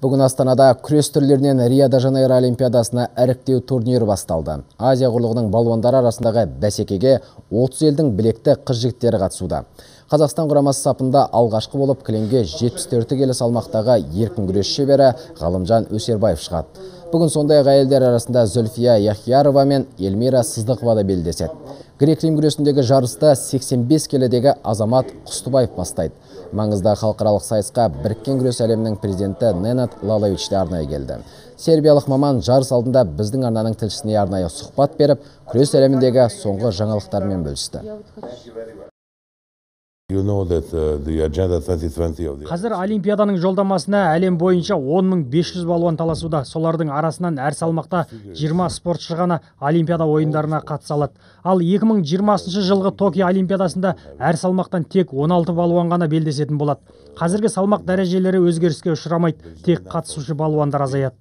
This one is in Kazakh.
Бүгін Астанада күрес түрлерінен Рио-де-Жанейро олимпиадасына іріктеу турнирі басталды. Азия құрлығының балуандары арасындағы бәсекеге 30 елдің білекті қыз-жігіттері қатысуда. Қазақстан құрамасы сапында алғашқы болып кілемге 74 келі салмақтағы еркін күрес шебері Ғалымжан Өсербаев шығады. Бүгін сондай-ақ әйелдер арасында Зүлфия Яхиярова мен Эльмира Сыздықова да белдеседі. Грек-рим күресіндегі жарыста 85 келідегі Азамат Құстыбаев бастайды. Маңызда халықаралық сайысқа біріккен күрес әлемінің президенті Ненад Лалевич те арнайы келді. Сербиялық маман жарыс алдында біздің арнаның тілшісіне арнайы сұхбат беріп, күрес әлеміндегі соңғы жаңалықтармен бөлісті. Қазір олимпиаданың жолдамасына әлем бойынша 10.500 балуан таласуда. Солардың арасынан әр салмақта 20 спортшы ғана олимпиада ойындарына қатыса алады. Ал 2020 жылғы Токио олимпиадасында әр салмақтан тек 16 балуан ғана белдесетін болады. Қазіргі салмақ дәрежелері өзгеріске ұшырамайды, тек қатысушы балуандар азаяды.